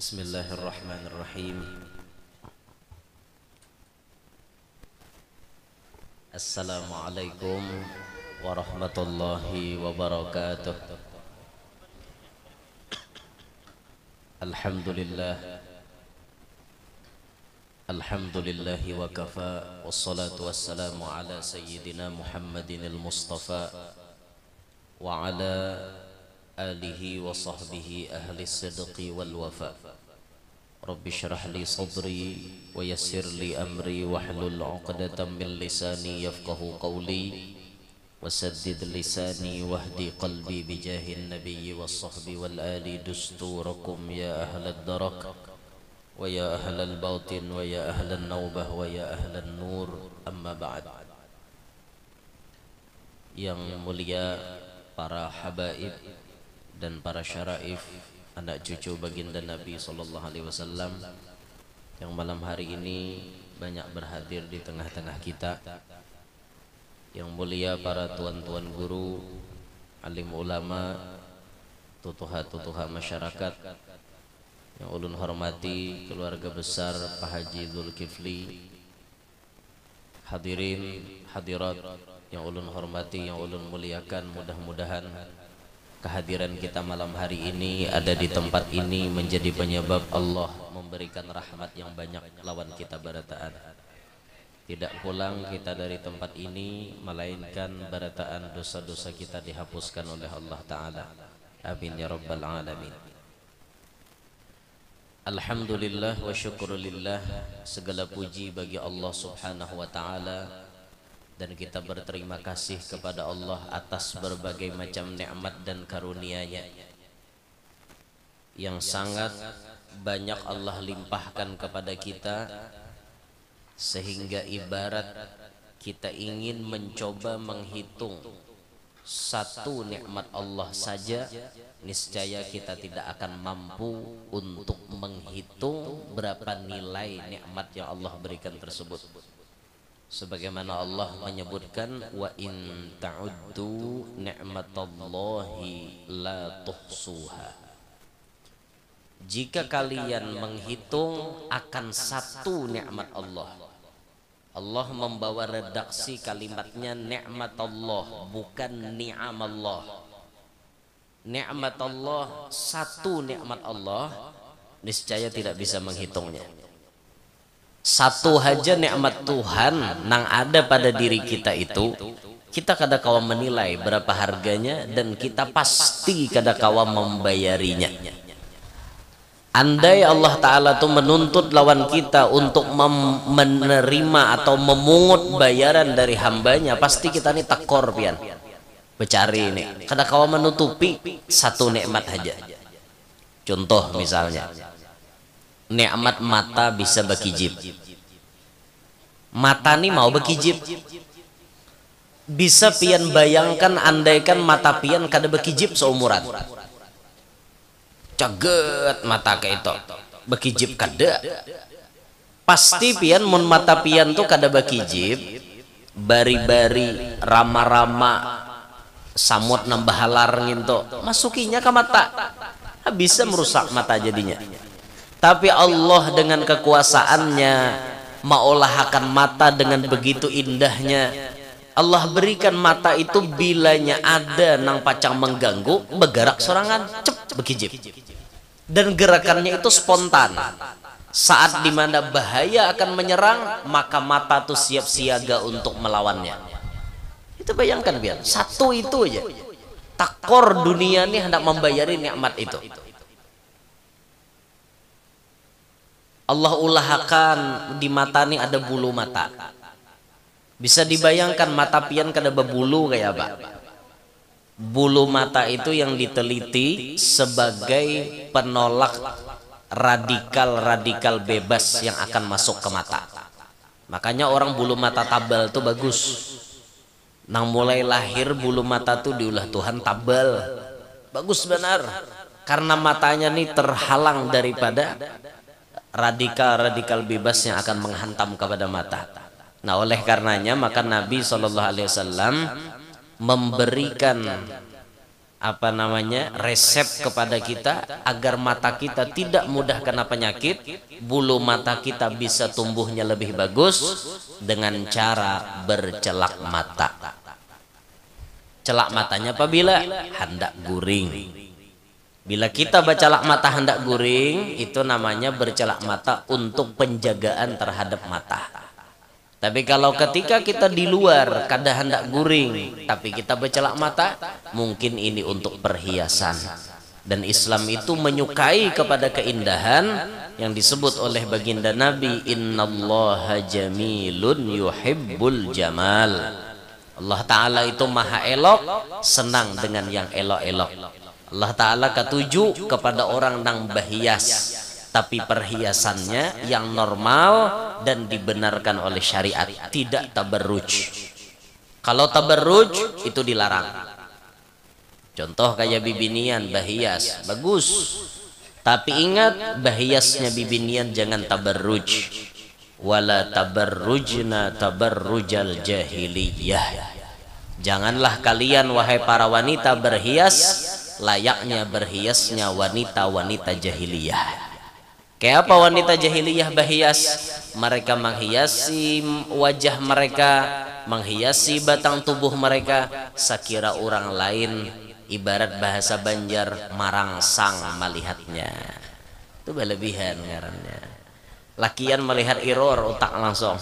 Bismillahirrahmanirrahim. Assalamualaikum warahmatullahi wabarakatuh. Alhamdulillah. Alhamdulillahi wa kafa. Wassalatu wassalamu ala sayyidina Muhammadin al-Mustafa wa ala alihi wa sahbihi ahli sidqi wal wafa. Rabbi syrah li sadri wa yassir li amri wahlul 'uqdatam min lisani yafqahu qawli wasaddid lisani wahdi qalbi bijahin nabiyyi was sahbi wal ali dusturakum ya ahlad darak wa ya ahlal batin wa ya ahlan naubah wa ya ahlan nur. Amma ba'd. Yang mulia para habaib dan para syaraif, anak cucu baginda Nabi SAW yang malam hari ini banyak berhadir di tengah-tengah kita. Yang mulia para tuan-tuan guru, alim ulama, tutuha-tutuha masyarakat, yang ulun hormati keluarga besar Pak Haji Zulkifli, hadirin hadirat yang ulun hormati, yang ulun muliakan. Mudah-mudahan kehadiran kita malam hari ini ada di tempat ini menjadi penyebab Allah memberikan rahmat yang banyak lawan kita barataan. Tidak pulang kita dari tempat ini melainkan barataan dosa-dosa kita dihapuskan oleh Allah Ta'ala. Amin ya rabbal alamin. Alhamdulillah wa syukurulillah. Segala puji bagi Allah Subhanahu wa Ta'ala, dan kita berterima kasih kepada Allah atas berbagai macam nikmat dan karunia-Nya yang sangat banyak Allah limpahkan kepada kita, sehingga ibarat kita ingin mencoba menghitung satu nikmat Allah saja, niscaya kita tidak akan mampu untuk menghitung berapa nilai nikmat yang Allah berikan tersebut. Sebagaimana Allah menyebutkan, wa in ta'uddu ni'matallahi la tuhsuha. Jika kalian menghitung akan satu nikmat Allah, Allah membawa redaksi kalimatnya nikmat Allah, bukan ni'am Allah. Nikmat Allah, satu nikmat Allah, niscaya tidak bisa menghitungnya. Satu aja nikmat Tuhan nang ada pada diri kita itu, kita kada kawa menilai berapa harganya, dan kita pasti kada kawa membayarinya. Andai Allah Ta'ala tuh menuntut lawan kita untuk menerima atau memungut bayaran dari hambanya, pasti kita nih tekor pian becari ini, kada kawa menutupi satu nikmat aja. Contoh misalnya, nikmat mata bisa berkijib. Mata nih mau berkijib, bisa pian bayangkan andaikan mata pian kada berkijib seumuran. Caget mata kayak itu berkijib kada. Pasti pian mun mata pian tuh kada berkijib, bari-bari rama-rama samut nambah halar nginto masukinya ke mata, bisa merusak mata jadinya. Tapi Allah dengan kekuasaannya mengolahkan mata dengan begitu indahnya. Allah berikan mata itu bilanya ada nang pacang mengganggu, bergerak sorangan, cep bekijib. Dan gerakannya itu spontan. Saat dimana bahaya akan menyerang, maka mata itu siap siaga untuk melawannya. Itu bayangkan biar satu itu aja, takor dunia ini hendak membayari nikmat itu. Allah ulahkan di mata ini ada bulu mata. Bisa dibayangkan mata pian kada berbulu kayak apa? Bulu mata itu yang diteliti sebagai penolak radikal-radikal bebas yang akan masuk ke mata. Makanya orang bulu mata tabal itu bagus. Nang mulai lahir bulu mata tuh diulah Tuhan tabal. Bagus benar. Karena matanya nih terhalang daripada radikal-radikal bebas yang akan menghantam kepada mata. Nah, oleh karenanya maka Nabi SAW memberikan apa namanya, resep kepada kita agar mata kita tidak mudah kena penyakit, bulu mata kita bisa tumbuhnya lebih bagus dengan cara bercelak mata. Celak matanya apabila hendak guring. Bila kita bercelak mata hendak guring, itu namanya bercelak mata untuk penjagaan terhadap mata. Tapi kalau ketika kita di luar kada hendak guring, tapi kita bercelak mata, mungkin ini untuk perhiasan. Dan Islam itu menyukai kepada keindahan yang disebut oleh baginda Nabi, innallaha jamilun yuhibbul jamal. Allah Ta'ala itu maha elok, senang dengan yang elok-elok. Allah Ta'ala ketuju kepada orang yang berhias, tapi perhiasannya yang normal dan dibenarkan oleh syariat, tidak tabarruj. Kalau tabarruj itu dilarang. Contoh kayak bibinian berhias, bagus. Tapi ingat, berhiasnya bibinian jangan tabarruj. Wala tabarrujna tabarrujal jahiliyah. Janganlah kalian wahai para wanita berhias layaknya berhiasnya wanita-wanita jahiliyah. Kayak apa wanita jahiliyah berhias? Mereka menghiasi wajah mereka, menghiasi batang tubuh mereka, sekira orang lain, ibarat bahasa Banjar, marangsang melihatnya. Itu berlebihan ngarannya. Lakian melihat iror otak langsung.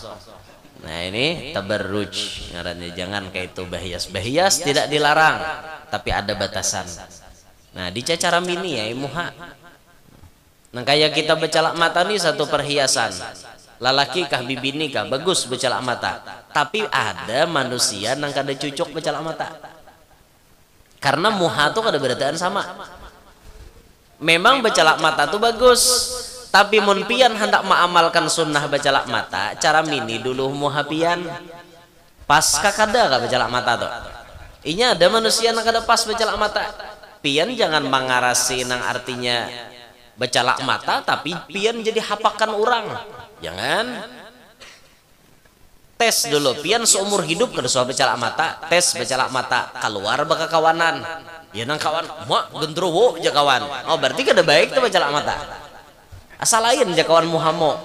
Nah ini tabarruj ngarannya. Jangan kayak itu berhias. Berhias tidak dilarang, tapi ada batasan. Nah di cacara mini ya muha. Nah kayak kita bercelak mata nih satu perhiasan. Lalaki kah bibini kah bagus bercelak mata. Tapi ada manusia yang kada cucuk bercelak mata. Karena muha tuh kada berataan sama. Memang bercelak mata tuh bagus. Tapi mun pian hendak mengamalkan sunnah bercelak mata, cara mini dulu muhapian. Pas kada ka bercelak mata tuh. Inya ada manusia yang kada pas bercelak mata. Pian jangan mengarasi nang artinya bercelak mata, tapi pian jadi hapakan orang. Jangan. Tes dulu, pian seumur hidup kada soal bercelak mata, tes bercelak mata, keluar baka kawanan. Ya nang kawan, mak gendrowo aja kawan. Oh berarti kada baik tuh bercelak mata. Asal lain aja kawan muhamo.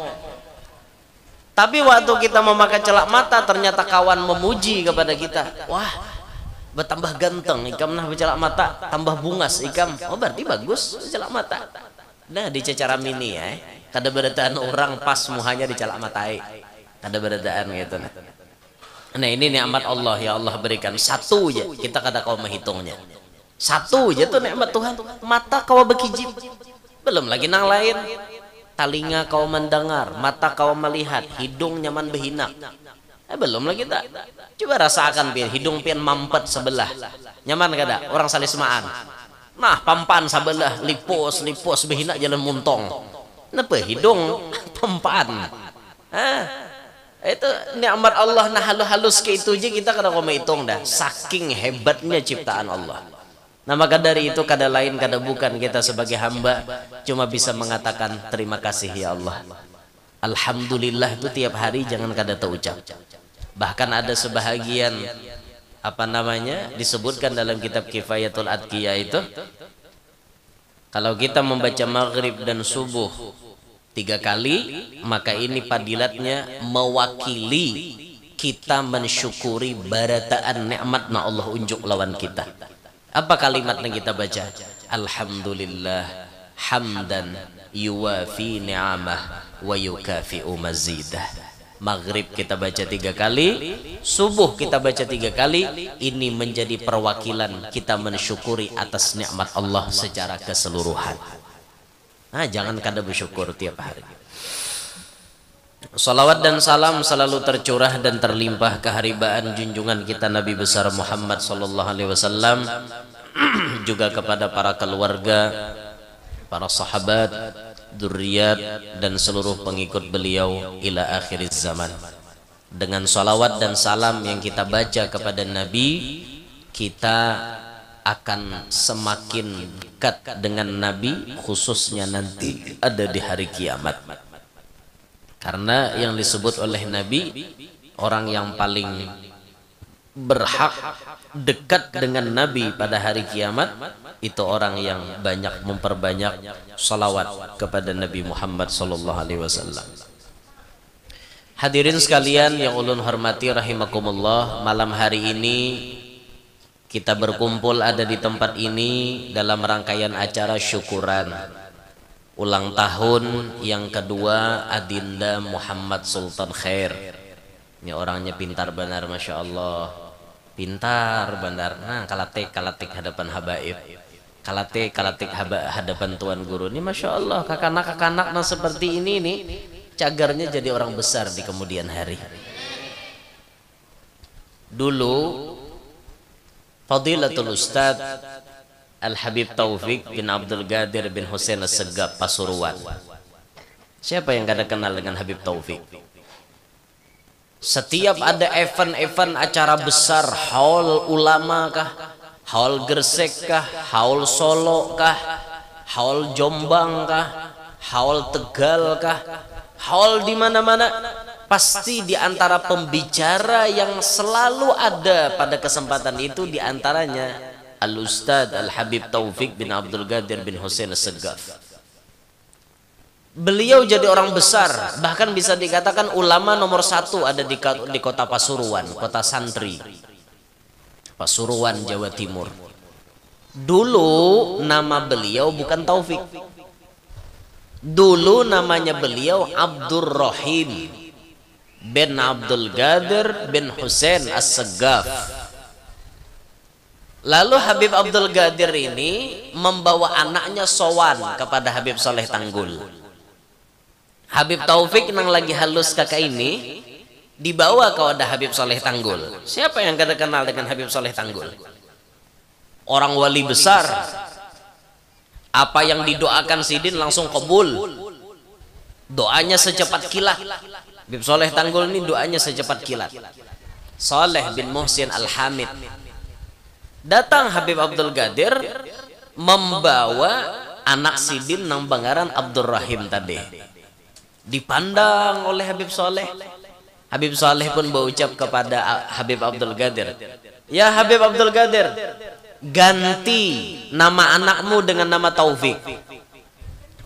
Tapi waktu kita memakai celak mata, ternyata kawan memuji kepada kita. Wah, bertambah ganteng ikam nah bercelak mata, tambah bungas ikam. Oh berarti bagus bercelak mata. Nah di cacara mini ya, kada berataan orang pas muhanya di celak matai. Kada berataan gitu nah. Nah ini nikmat Allah, ya Allah berikan satu aja, kita kada kau menghitungnya. Satu aja tuh nikmat Tuhan. Mata kau berkijib, belum lagi nang lain. Telinga kau mendengar, mata kau melihat, hidung nyaman berhinak. Belum lagi tak. Coba rasakan pian, hidung pian mampet sebelah. Nyaman kada? Orang salis semaan. Nah, pampan sebelah, lipos berhinak jalan muntong. Napa hidung pampan? Itu nikmat Allah nah halus ke itu aja kita kada mau hitung dah. Saking hebatnya ciptaan Allah. Nah maka dari itu kada lain kada bukan kita sebagai hamba cuma bisa mengatakan terima kasih ya Allah. Alhamdulillah itu tiap hari jangan kada terucap. Bahkan ada sebahagian apa namanya disebutkan dalam kitab Kifayatul Adqiyah itu, kalau kita membaca maghrib dan subuh 3 kali, maka ini padilatnya mewakili kita mensyukuri barataan nikmat na Allah unjuk lawan kita. Apa kalimat yang kita baca? Alhamdulillah hamdan yuwafi ni'amah wa yukafi'u mazidah. Maghrib kita baca 3 kali, subuh kita baca 3 kali. Ini menjadi perwakilan kita mensyukuri atas nikmat Allah secara keseluruhan. Nah, jangan kada bersyukur tiap hari. Salawat dan salam selalu tercurah dan terlimpah keharibaan junjungan kita Nabi besar Muhammad sallallahu alaihi wasallam, juga kepada para keluarga, para sahabat, dzurriat dan seluruh pengikut beliau ila akhir zaman. Dengan salawat dan salam yang kita baca kepada Nabi, kita akan semakin dekat dengan Nabi, khususnya nanti ada di hari kiamat. Karena yang disebut oleh Nabi, orang yang paling berhak dekat dengan Nabi pada hari kiamat itu orang yang banyak memperbanyak salawat kepada Nabi Muhammad sallallahu alaihi wasallam. Hadirin sekalian yang ulun hormati rahimakumullah, malam hari ini kita berkumpul ada di tempat ini dalam rangkaian acara syukuran ulang tahun yang kedua Adinda Muhammad Sultan Khair. Ini orangnya pintar benar, masya Allah, pintar benar. Nah, kalatik hadapan habaib, kalatik hadapan tuan guru. Ini masya Allah, kakak-kakak nah seperti ini nih cagarnya jadi orang besar di kemudian hari. Dulu Fadilatul Ustad Al-Habib Taufik bin Abdul Qadir bin Husain As-Segaf Pasuruan. Siapa yang gak kenal dengan Habib Taufik? Setiap ada event-event acara besar, haul ulama kah, haul Gresik kah, haul Solo kah, haul Jombang kah, haul Tegal kah, haul di mana-mana, pasti di antara pembicara yang selalu ada pada kesempatan itu di antaranya Al-Ustad Al-Habib Taufik bin Abdul Qadir bin Husain As-Segaf. Beliau jadi orang besar, bahkan bisa dikatakan ulama nomor 1 ada di kota Pasuruan, kota santri Pasuruan, Jawa Timur. Dulu nama beliau bukan Taufik, dulu namanya beliau Abdurrahim bin Abdul Qadir bin Husain As-Segaf. Lalu Habib Abdul Qadir ini membawa anaknya sowan kepada Habib Soleh Tanggul. Habib Taufik nang lagi halus kakak ini dibawa ke wadah Habib Soleh Tanggul. Siapa yang gak kenal dengan Habib Soleh Tanggul? Orang wali besar. Apa yang didoakan Sidin langsung kabul. Doanya secepat kilat. Habib Soleh Tanggul ini doanya secepat kilat. Saleh bin Muhsin Al-Hamid. Datang Habib Abdul Qadir membawa anak Sidin nang bangaran Abdurrahim tadi. Dipandang oleh Habib Soleh. Habib Soleh pun berucap kepada Habib Abdul Qadir, "Ya Habib Abdul Qadir, ganti nama anakmu dengan nama Taufik.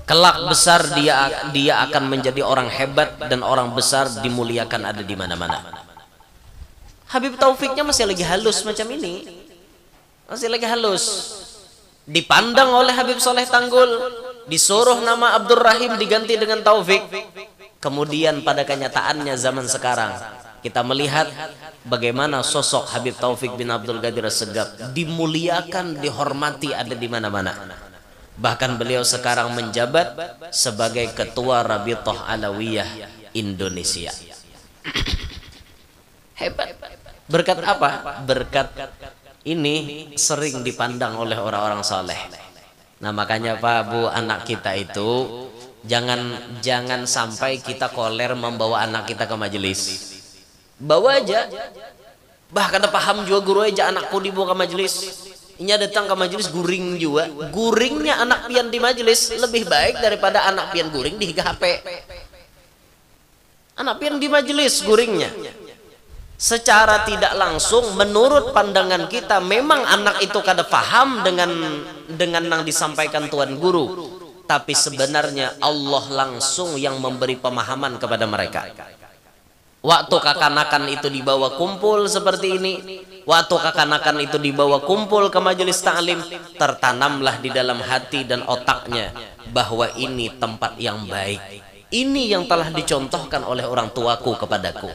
Kelak besar dia akan menjadi orang hebat dan orang besar dimuliakan ada di mana-mana." Habib Taufiknya masih lagi halus macam ini. Masih lagi halus. Dipandang oleh Habib Soleh Tanggul, disuruh nama Abdurrahim diganti dengan Taufik. Kemudian pada kenyataannya zaman sekarang kita melihat bagaimana sosok Habib Taufik bin Abdul Qadir As-Segaf dimuliakan, dihormati ada di mana-mana. Bahkan beliau sekarang menjabat sebagai Ketua Rabithah Alawiyah Indonesia. Hebat. Berkat apa? Berkat ini sering dipandang oleh orang-orang saleh. Nah makanya Pak Bu, anak kita itu jangan sampai kita koler membawa anak kita ke majelis. Bawa aja. Bahkan paham juga guru aja anakku dibawa ke majelis. Inya datang ke majelis guring juga. Guringnya anak pian di majelis lebih baik daripada anak pian guring di HP. Anak pian di majelis guringnya. Secara tidak langsung menurut pandangan kita memang anak itu kada paham dengan yang disampaikan tuan guru, tapi sebenarnya Allah langsung yang memberi pemahaman kepada mereka. Waktu kakanakan itu dibawa kumpul seperti ini, waktu kakanakan itu dibawa kumpul ke majelis ta'lim, tertanamlah di dalam hati dan otaknya bahwa ini tempat yang baik. Ini yang telah dicontohkan oleh orang tuaku kepadaku.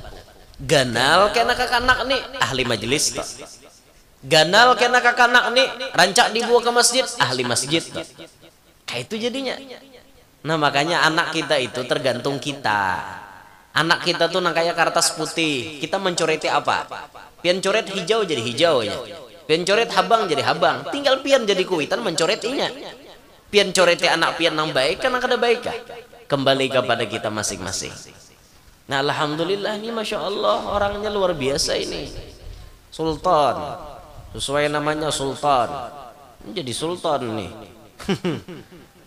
Ganal kena kakanak nih ahli majelis toh. Ganal kena kakanak nih rancak dibawa ke masjid ahli masjid toh. Kayak itu jadinya. Nah makanya anak kita itu tergantung kita. Anak kita tuh nang kayak kertas putih. Kita mencoreti apa? Pian coret hijau jadi hijau ya. Pian coret habang jadi habang. Tinggal pian jadi kuitan mencoretinya. Pian coreti anak pian nang baik kan kada baik kah? Kembali kepada kita masing-masing. Nah alhamdulillah ini masya Allah orangnya luar biasa ini. Sultan, sesuai namanya Sultan. Ini jadi Sultan nih.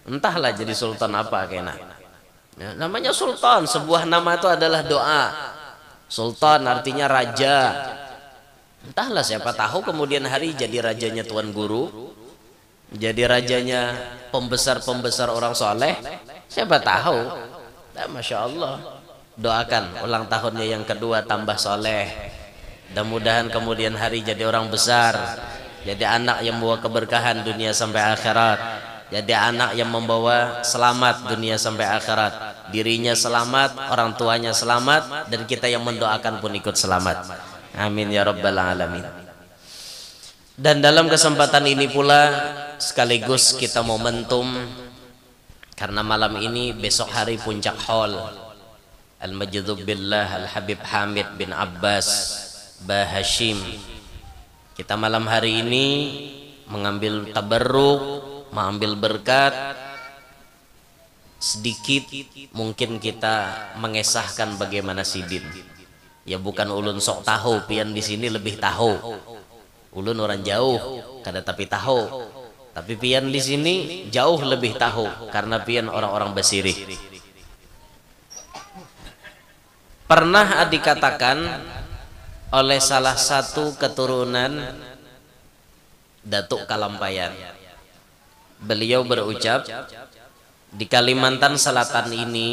Entahlah jadi Sultan apa kena. Ya, namanya Sultan, sebuah nama itu adalah doa. Sultan artinya raja. Entahlah, siapa tahu kemudian hari jadi rajanya tuan guru, jadi rajanya pembesar-pembesar orang soleh, siapa tahu. Nah, Masya Allah, doakan ulang tahunnya yang kedua tambah soleh, mudah-mudahan kemudian hari jadi orang besar, jadi anak yang membawa keberkahan dunia sampai akhirat, jadi anak yang membawa selamat dunia sampai akhirat, dirinya selamat, orang tuanya selamat, dan kita yang mendoakan pun ikut selamat. Amin ya rabbal alamin. Dan dalam kesempatan ini pula sekaligus kita momentum, karena malam ini besok hari puncak haul Al-Majdu Billah Al-Habib Hamid bin Abbas Bah Hashim. Kita malam hari ini mengambil tabarruk, mengambil berkat. Sedikit mungkin kita mengesahkan bagaimana sidin. Ya bukan ulun sok tahu, pian di sini lebih tahu. Ulun orang jauh, kada tapi tahu. Tapi pian di sini jauh lebih tahu karena pian orang-orang basiri. Pernah dikatakan oleh salah satu keturunan Datuk Kalampayan. Beliau berucap, di Kalimantan Selatan ini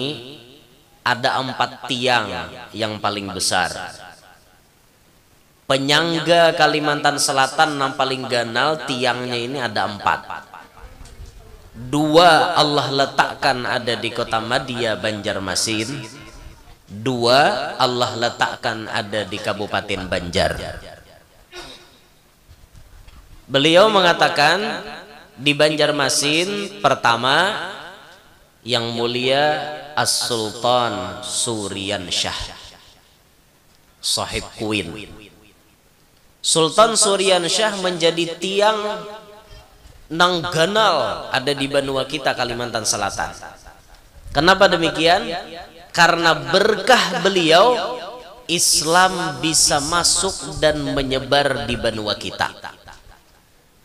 ada 4 tiang yang paling besar. Penyangga Kalimantan Selatan yang paling ganal, tiangnya ini ada 4. 2 Allah letakkan ada di kota Madia Banjarmasin, 2 Allah letakkan ada di Kabupaten Banjar. Beliau mengatakan di Banjarmasin pertama yang mulia As-Sultan Surian Shah, sahib Queen. Sultan Surian Shah menjadi tiang nang ganal ada di benua kita Kalimantan Selatan. Kenapa demikian? Karena berkah beliau Islam bisa masuk dan menyebar di benua kita.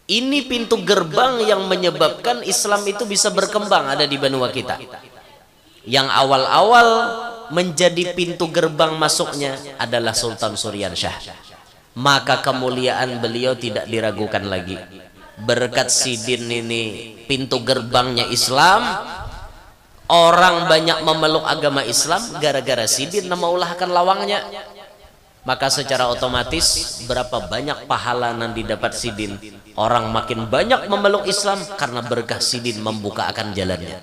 Ini pintu gerbang yang menyebabkan Islam itu bisa berkembang ada di benua kita. Yang awal-awal menjadi pintu gerbang masuknya adalah Sultan Surian Shah. Maka kemuliaan beliau tidak diragukan lagi. Berkat sidin ini pintu gerbangnya Islam. Orang banyak memeluk agama Islam gara-gara sidin memaulahkan lawangnya. Maka secara otomatis berapa banyak pahala yang didapat sidin. Orang makin banyak memeluk Islam karena berkah sidin membuka akan jalannya.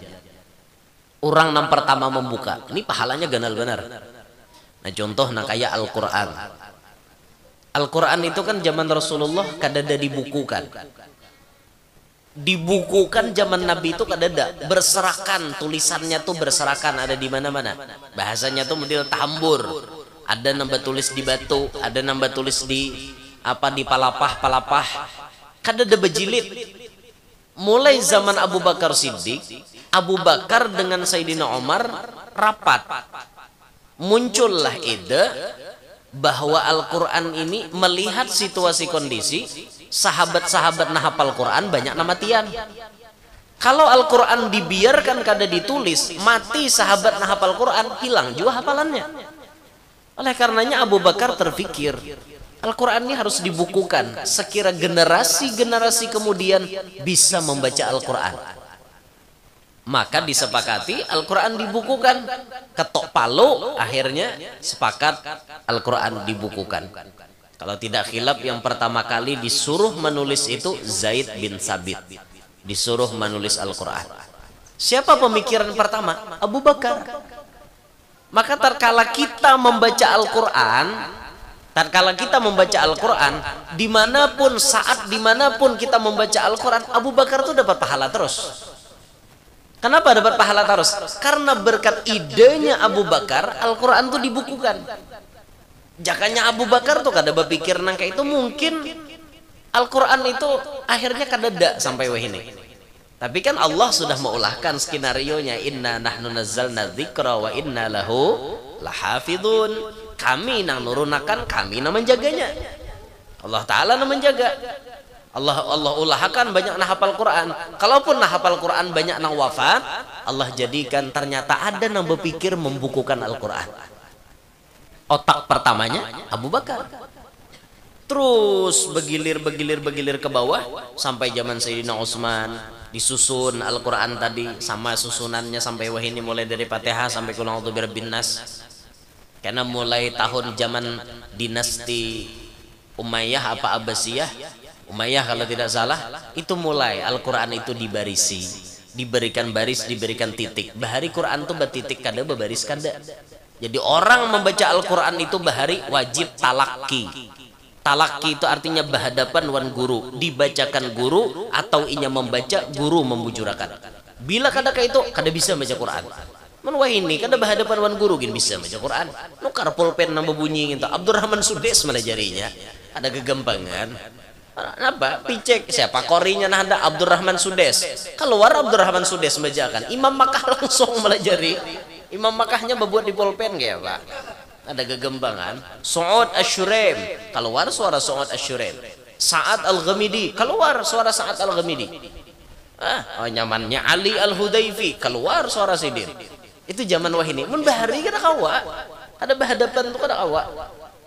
Orang yang pertama membuka, ini pahalanya ganal benar. Nah contoh nah kayak Al-Quran. Al-Quran itu kan zaman Rasulullah kadada dibukukan. Dibukukan zaman Nabi itu kadada berserakan, tulisannya tuh berserakan ada di mana-mana. Bahasanya tuh model tambur. Ada nambah tulis di batu, ada nambah tulis di apa di palapah. Kadada bejilid. Mulai zaman Abu Bakar Siddiq, Abu Bakar dengan Sayyidina Umar rapat. Muncullah ide bahwa Al-Quran ini melihat situasi kondisi sahabat-sahabat nah hafal Quran banyak nama tian. Kalau Al-Quran dibiarkan kada ditulis, mati sahabat nah hafal Quran, hilang juga hafalannya. Oleh karenanya Abu Bakar terfikir Al-Quran ini harus dibukukan sekira generasi-generasi kemudian bisa membaca Al-Quran. Maka disepakati Al-Quran dibukukan. Ketok palu akhirnya sepakat Al-Quran dibukukan. Kalau tidak khilaf yang pertama kali disuruh menulis itu Zaid bin Sabit. Disuruh menulis Al-Quran. Siapa pemikiran pertama? Abu Bakar. Maka tatkala kita membaca Al-Quran, dimanapun saat dimanapun kita membaca Al-Quran, Abu Bakar itu dapat pahala terus. Kenapa dapat pahala terus? Karena berkat idenya Abu Bakar, Al-Quran itu dibukukan. Jakanya Abu Bakar tuh kada berpikir nangka itu mungkin Al-Quran itu akhirnya kada ada sampai wahini. Tapi kan Allah sudah mengulahkan skenario-nya, inna nahnu nazzalna dzikra wa inna lahu lahafidun. Kami nang nurunakan, kami nang menjaganya. Allah Ta'ala nang menjaga. Allah ulahkan banyak nah hafal Quran. Kalaupun nah hafal Quran banyak nang wafat, Allah jadikan ternyata ada nang berpikir membukukan Al-Quran. Otak pertamanya Abu Bakar. terus begilir ke bawah sampai zaman Sayyidina Utsman, disusun Al-Quran tadi sama susunannya sampai wahini mulai dari Fatihah sampai Qul a'udzu birabbin nas. Karena mulai tahun zaman dinasti Umayyah apa Abbasiyah, Umayyah kalau tidak salah, itu mulai Al-Quran itu dibarisi, diberikan baris, diberikan titik. Bahari Quran itu betitik kada bebaris kada. Jadi orang membaca Al-Quran itu bahari wajib talaki. Talaki itu artinya berhadapan wan guru, dibacakan guru atau inya membaca, guru membujurakan. Bila kadang itu kada bisa baca Quran. Wah ini kada berhadapan wan guru gin bisa baca Quran. Nukar pulpen nambah bunyi gitu. Abdurrahman Sudes malah jarinya. Ada kegampangan. Apa? Picek siapa korinya nah ada Abdurrahman Sudes. Keluar Abdurrahman Sudes bacakan. Imam Makkah langsung malah jari. Imam Makkahnya berbuat di pulpen kayak Pak. Ada kegembangan. Su'ud Asy-Syuraim, keluar suara Su'ud Asy-Syuraim. Sa'ad Al-Ghamidi, keluar suara Sa'ad Al-Ghamidi. Nyamannya Ali Al-Hudayfi, keluar suara Sidin. Itu zaman wahini. Mun bahari kada kawa. Ada berhadapan tuh kada kawa.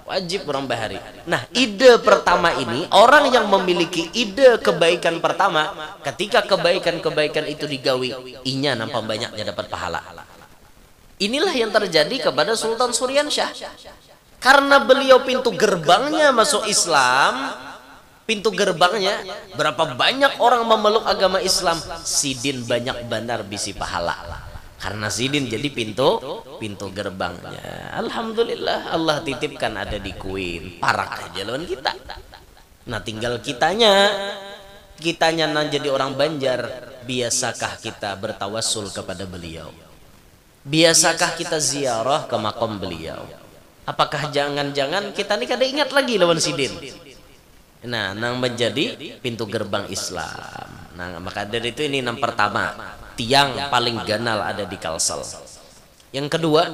Wajib orang bahari. Nah, ide pertama ini, orang yang memiliki ide kebaikan pertama, ketika kebaikan-kebaikan itu digawi, inya nampak banyaknya dapat pahala. Inilah yang terjadi kepada Sultan Suryansyah. Karena beliau pintu gerbangnya masuk Islam, pintu gerbangnya, berapa banyak orang memeluk agama Islam, Sidin banyak benar bisi pahala. Karena Sidin jadi pintu gerbangnya. Alhamdulillah Allah titipkan ada di Kuin, parak aja lawan kita. Nah tinggal kitanya nang jadi orang Banjar, biasakah kita bertawassul kepada beliau? Biasakah kita ziarah ke makam beliau? Apakah jangan-jangan kita ini kada ingat lagi lawan Sidin? Nah, nang menjadi pintu gerbang Islam. Nah, maka dari itu ini yang pertama, tiang paling ganal ada di Kalsel. Yang kedua,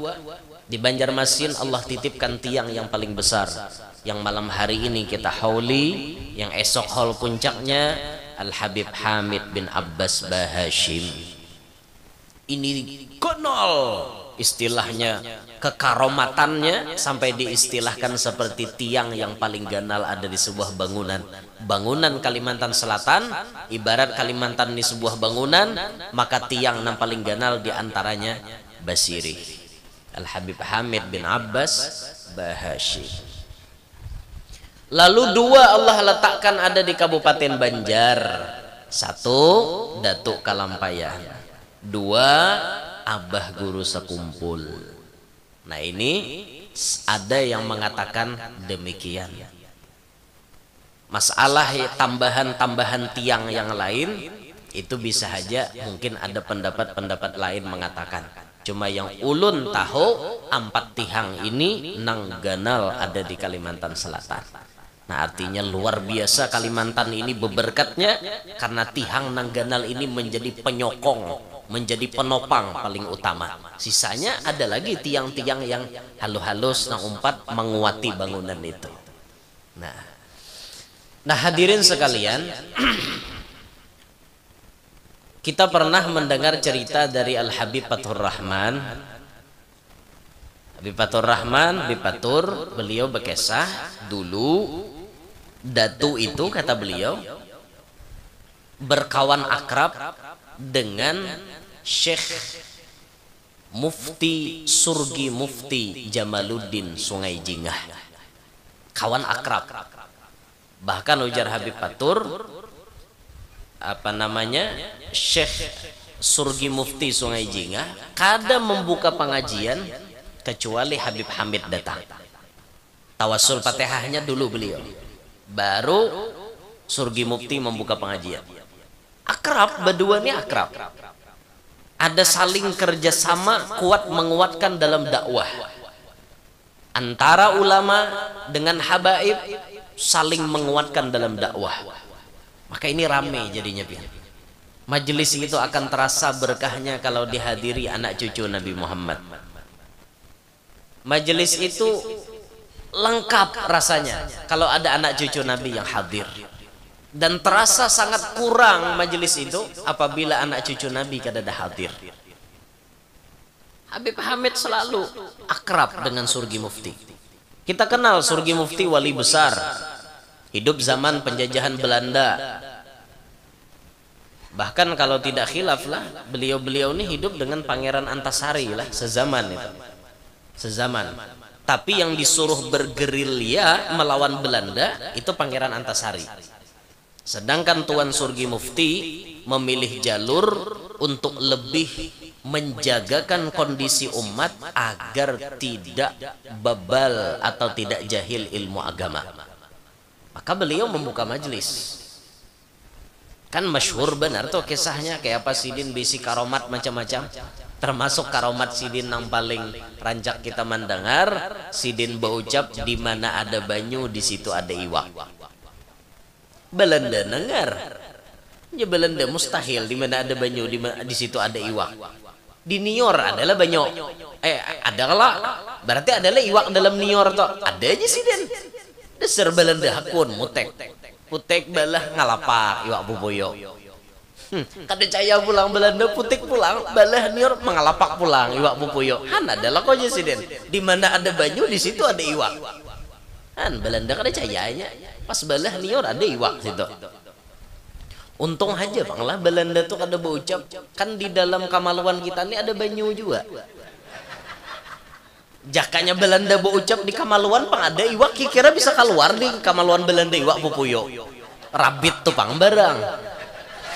di Banjarmasin Allah titipkan tiang yang paling besar, yang malam hari ini kita hauli, yang esok haul puncaknya Al Habib Hamid bin Abbas Bahashim. Ini konol istilahnya, kekaromatannya sampai diistilahkan seperti tiang yang paling ganal ada di sebuah bangunan. Bangunan Kalimantan Selatan ibarat Kalimantan di sebuah bangunan, maka tiang yang paling ganal diantaranya Basiri Al Habib Hamid bin Abbas Bahashim. Lalu dua Allah letakkan ada di Kabupaten Banjar. Satu Datuk Kalampayan, dua Abah Guru Sekumpul. Nah ini ada yang mengatakan demikian. Masalah tambahan-tambahan tiang yang lain itu bisa saja mungkin ada pendapat-pendapat lain mengatakan. Cuma yang ulun tahu 4 tiang ini nang ganal ada di Kalimantan Selatan. Nah artinya luar biasa Kalimantan ini beberkatnya karena tiang nang ganal ini menjadi penyokong, menjadi penopang paling utama. Sisanya ada lagi tiang-tiang yang halus-halus nang umpat menguati bangunan itu. Nah hadirin sekalian, kita pernah mendengar cerita dari Al Habib Fathur Rahman. Habib Fathur Rahman, Habib Fathur, beliau berkisah dulu Datu itu kata beliau berkawan akrab dengan Syekh Mufti Surgi Mufti Jamaluddin Sungai Jingah. Kawan akrab. Bahkan ujar Habib Fathur, Syekh Surgi Mufti Sungai Jingah kada membuka pengajian kecuali Habib Hamid datang. Tawassul Fatihahnya dulu beliau, baru Surgi Mufti membuka pengajian. Akrab, berdua ini akrab. Ada saling kerjasama kuat menguatkan dalam dakwah. Antara ulama dengan habaib saling menguatkan dalam dakwah. Maka ini rame jadinya. Majelis itu akan terasa berkahnya kalau dihadiri anak cucu Nabi Muhammad. Majelis itu lengkap rasanya kalau ada anak cucu Nabi yang hadir. Dan terasa sangat kurang majelis itu apabila anak cucu Nabi kada ada hadir. Habib Hamid selalu akrab dengan Surgi Mufti. Kita kenal Surgi Mufti wali besar, hidup zaman penjajahan Belanda. Bahkan kalau tidak khilaf lah, beliau-beliau ini hidup dengan Pangeran Antasari lah, sezaman itu. Sezaman. Tapi yang disuruh bergerilya melawan Belanda itu Pangeran Antasari. Sedangkan Tuan Surgi Mufti memilih jalur untuk lebih menjagakan kondisi umat agar tidak babal atau tidak jahil ilmu agama. Maka beliau membuka majelis. Kan masyhur benar tuh kisahnya, kayak apa Sidin bisi karomat macam-macam. Termasuk karomat Sidin yang paling rancak kita mendengar, Sidin berucap di mana ada banyu di situ ada iwak. Belanda dengar. Ya Belanda mustahil di mana ada banyu di situ ada iwak. Di Nior adalah banyu. Adalah berarti adalah iwak dalam Nior tuh. Ada aja Sidin. Dasar Belanda hakun mutek. Putek balah ngalapak iwak buboyo. Kada caya pulang Belanda putek pulang balah Nior mengalapak pulang iwak buboyo. Han adalah kau aja Sidin. Di mana ada banyu di situ ada iwak. Han Belanda kada cayanya. Pas balah Nior ada iwak situ. Untung aja bang lah Belanda tuh kada berucap kan di dalam kamaluan kita ini ada banyu juga. Jakanya Belanda berucap di kamaluan pang ada iwak kira bisa keluar di kamaluan Belanda iwak pupuyo. Rabit tuh pang barang.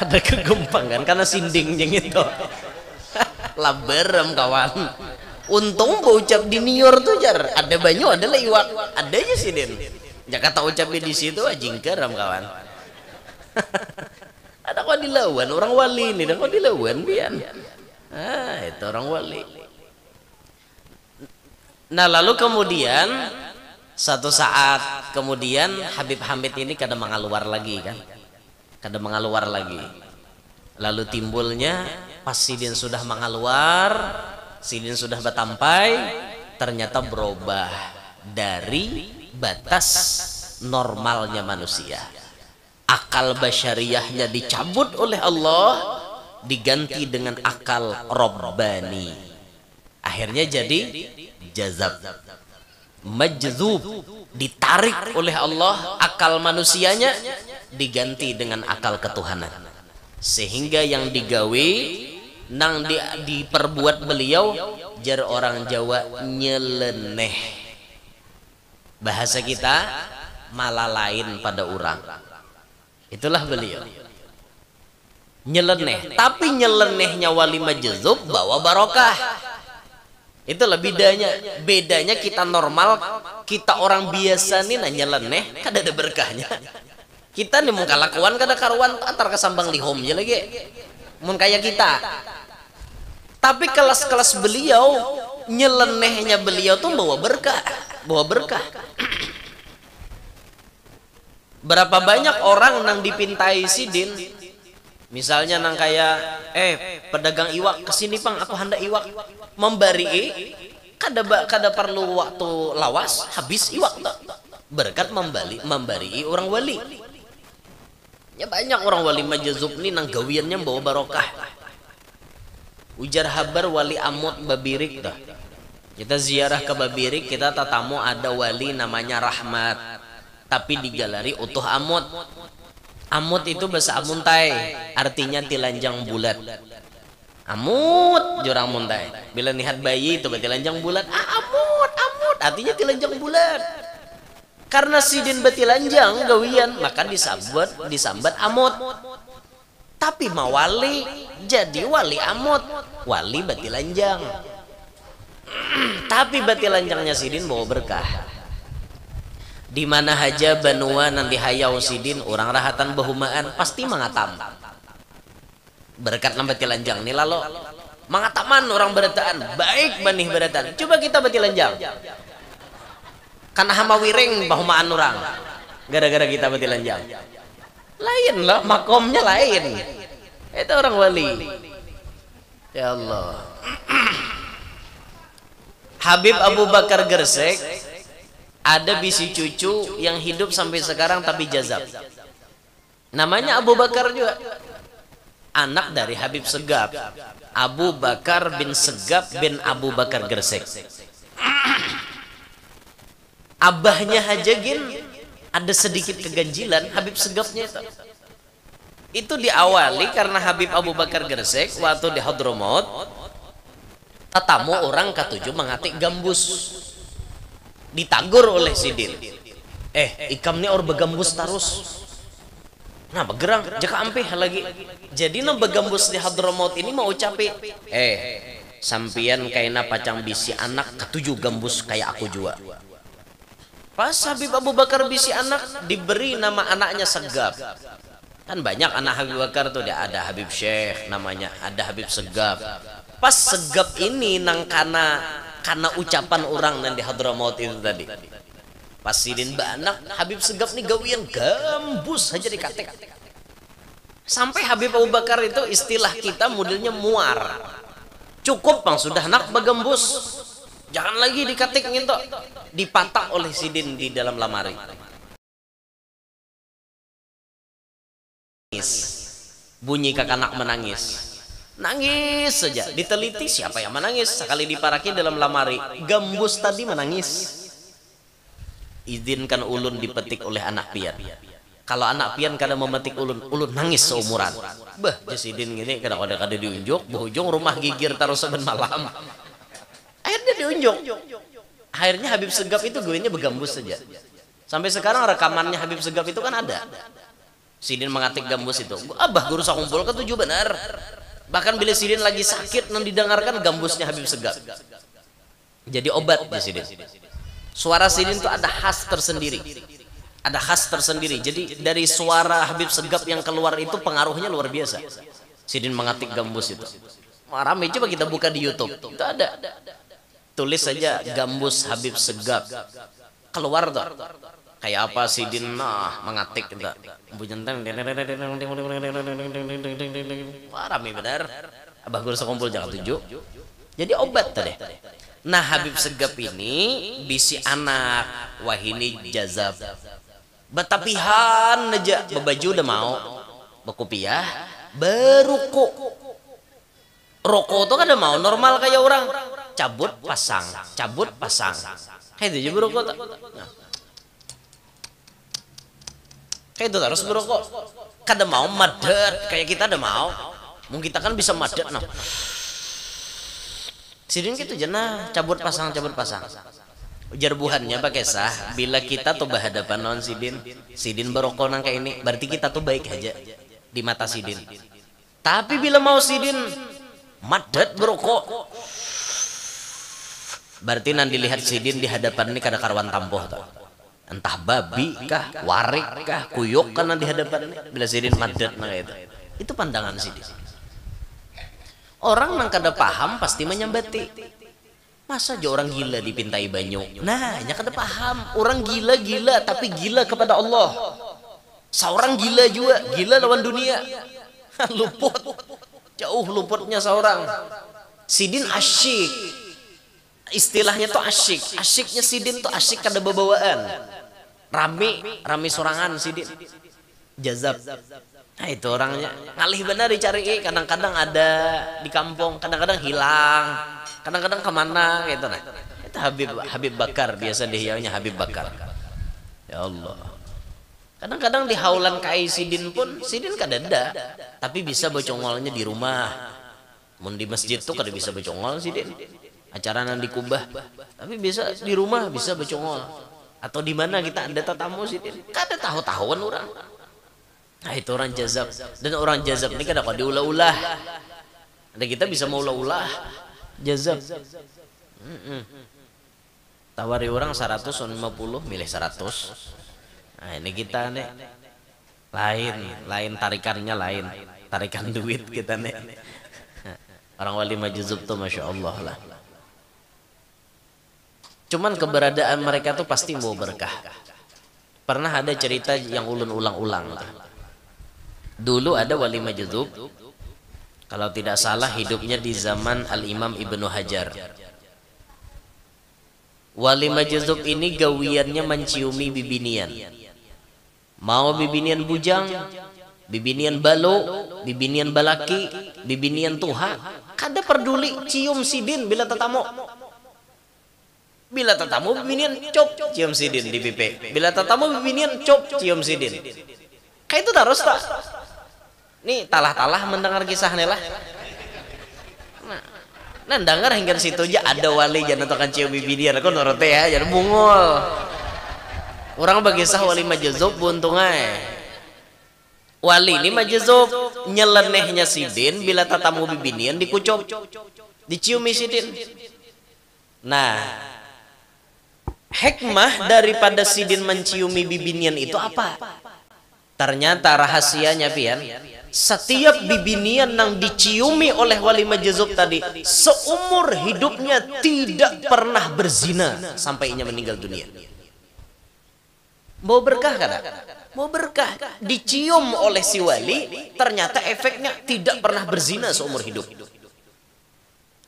Ada kegempang kan karena sindingnya gitu. Laberem kawan. Untung berucap di Nior tuh jar ada banyu adalah iwak. Ada aja Sidin. Jakarta ucapnya di situ jingkeram kawan. Ada kok dilawan orang wali ini, ada kok dilawan pian. Itu orang wali. Nah lalu kemudian satu saat kemudian Habib Hamid ini kada mengaluar lagi kan, kada mengaluar lagi. Lalu timbulnya pas Sidin sudah mengaluar, Sidin sudah bertampai, ternyata berubah dari batas normalnya manusia. Akal basyariyahnya dicabut oleh Allah, diganti dengan akal Rabbani. Akhirnya jadi jazab, majzub, ditarik oleh Allah akal manusianya diganti dengan akal ketuhanan, sehingga yang digawe nang diperbuat beliau jar orang Jawa nyeleneh, bahasa kita malah lain pada orang. Itulah beliau nyeleneh, tapi nyelenehnya wali majzub bawa barokah. Itulah bedanya kita normal, kita orang biasa nih nanya leneh kada ada berkahnya. Kita nih mau kalakuan kada karuan antar kesambang lihom aja lagi mun kayak kita. Tapi kelas-kelas beliau nyelenehnya beliau tuh bawa berkah, bawa berkah. Berapa banyak orang nang dipintai Sidin, misalnya nang kayak pedagang iwak kesini pang aku hendak iwak, memberi kada perlu waktu lawas habis iwak tak berkat memberi orang wali. Ya banyak orang wali majzub nih nang gawiannya bawa barokah. Ujar habar wali Amut Babirik dah. Kita ziarah ke Babirik, kita tatamu ada wali namanya Rahmat, tapi di galeri utuh Amut. Amut itu bahasa Amuntai, artinya tilanjang bulat. Amut jurang muntai. Bila lihat bayi itu betilanjang bulat. Amut, amut artinya tilanjang bulat. Karena Sidin betilanjang gawian, maka disambat Amut. Tapi mawali jadi wali Amut, wali betilanjang. Tapi betilanjangnya Sidin bawa berkah. Di mana haja banua nanti hayau Sidin orang rahatan bahumaan pasti mengatam. Berkat nambah tilanjang nih lalu mengataman orang berataan baik banih berataan. Coba kita betilanjang karena hama wiring bahumaan orang gara-gara kita betilanjang lain lah, makomnya lain. Itu orang wali. Ya Allah. Habib Abu Bakar Gersek ada bisi cucu yang hidup sampai sekarang tapi jazab, namanya Abu Bakar juga, anak dari Habib Segap, Abu Bakar bin Segap bin Abu Bakar Gersek. Abahnya Hajagin ada sedikit keganjilan Habib Segafnya itu diawali karena Habib Abu Bakar Gresik waktu di Hadramaut tetamu orang ketujuh mengatik gambus, ditagur oleh Sidin, ikam ni or begambus terus, nah bergerang jaka ampih lagi, jadi no begambus di Hadramaut ini mau ucapi, sampian kaina pacang bisi anak ketujuh gambus kayak aku juga. Pas Habib Abu Bakar bisi anak diberi nama anaknya Segaf. Kan banyak anak Habib Bakar tuh, ada Habib Syekh namanya, ada Habib Segaf. Pas Segaf ini nang karena ucapan orang dan di Hadramaut itu tadi. Pas Sidin baanak Habib Segaf nih gawian gambus aja dikatek. Sampai Habib Abu Bakar itu istilah kita modelnya muar. Cukup bang sudah nak bagambus. Jangan lagi dikatek gitu. Dipatak oleh Sidin di dalam lamari. Bunyi kakak anak menangis, nangis saja, diteliti siapa yang menangis, sekali diparaki dalam lamari gambus tadi menangis. Izinkan ulun dipetik oleh anak pian. Kalau anak pian kada memetik ulun, ulun nangis seumuran. Bah Sidin gini kada diunjuk, berujung rumah gigir taruh seben malam. Akhirnya diunjuk. Akhirnya Habib Segaf itu goynya begambus saja. Sampai sekarang rekamannya Habib Segaf itu kan ada. Sidin mengatik gambus itu, abah guru sakumpul ketujuh benar. Bahkan bila Sidin lagi sakit non didengarkan gambusnya Habib Segaf. Jadi obat di Sidin. Suara Sidin itu ada khas tersendiri. Ada khas tersendiri. Jadi dari suara Habib Segaf yang keluar itu pengaruhnya luar biasa. Sidin mengatik gambus itu. Rame coba kita buka di YouTube. Itu ada. Tulis saja gambus Habib Segaf. Keluar tuh. Kayak apa Sidin mengatik kita. Wah rame benar. Abah guru sekumpul jangan tujuh. Jadi obat tadi. Nah Habib Segaf ini bisi anak wahini jazab. Betapihan aja bebaju udah mau. Bekopiah beruko. Rokok tuh kan mau normal kayak orang. Cabut pasang, cabut pasang. Kayak itu aja berokok. Kayak itu harus berokok. Kada mau madet kayak kita ada mau. Mungkin kita kan bisa madet nah. Sidin gitu jenah cabut pasang cabut pasang. Ujar buhannya pakai sah. Bila kita tuh berhadapan non Sidin berokok nang kayak ini, berarti kita tuh baik aja di mata Sidin. Tapi bila mau Sidin madet berokok, berarti nanti dilihat Sidin di hadapan ini kada karwan tampoh tuh. Entah babi kah, warik kah, kuyuk kan di hadapan bila Sidin madet nah itu pandangan Sidin. Orang nang kada paham pasti menyambati. Masa aja orang gila dipintai banyu? Nah, nya kada paham. Orang gila tapi gila kepada Allah. Seorang gila juga, gila lawan dunia. Luput. Jauh luputnya seorang. Sidin asyik. Istilahnya tuh asyik. Asyiknya Sidin tuh asyik kada bawaan. Rame sorangan Sidin. Jazab. Nah itu orangnya ngalih benar dicari. Kadang-kadang ada di kampung, kadang-kadang hilang, kadang-kadang kemana gitu nah. Itu Habib Bakar biasa dihiaunya Habib Bakar. Ya Allah. Kadang-kadang di haulan kai Sidin pun Sidin kadada, tapi bisa bocongolnya di rumah. Mun di masjid tuh kada bisa bocongol Sidin. Acara nang di Kubah, tapi bisa di rumah bisa bocongol. Atau di mana kita ada tetamu Sidin. Kada tahu-tahuan orang. Nah itu orang jazab. Dan orang jazab ini kadang diulah-ulah. Ada kita bisa mau ulah-ulah jazab. Tawari orang 150 milih 100. Nah ini kita nih lain tarikannya lain. Tarikan duit kita nih. Orang wali majuzub tuh Masya Allah lah. Cuman keberadaan mereka tuh pasti mau berkah. Pernah ada cerita yang ulun ulang-ulang. Dulu ada wali majuzub, kalau tidak salah hidupnya di zaman Al-Imam Ibnu Hajar. Wali majuzub ini gawiannya menciumi bibinian. Mau bibinian bujang, bibinian balo, bibinian balaki, bibinian tuha, kada peduli cium Sidin bila tetamu. Bila tatamu bibinian cop cium sidin di pipi. Bila tatamu bibinian cop cium sidin. Kayak itu terus tak. Nih talah-talah mendengar kisahnya lah. Nah dengar hingga situ aja ada wali jangan tokan cium bibinian. Aku nurut ya, jangan bungol. Orang bagisah wali majuzub buntungai. Wali ini majuzub nyelenehnya sidin bila tatamu bibinian dikucop, diciumi sidin. Nah, hikmah daripada sidin menciumi bibinian itu apa? Ternyata rahasianya pian, setiap bibinian yang diciumi oleh wali majuzub tadi seumur hidupnya tidak pernah berzina sampai ia meninggal dunia. Mau berkah kan? Mau berkah dicium oleh si wali, ternyata efeknya tidak pernah berzina seumur hidup.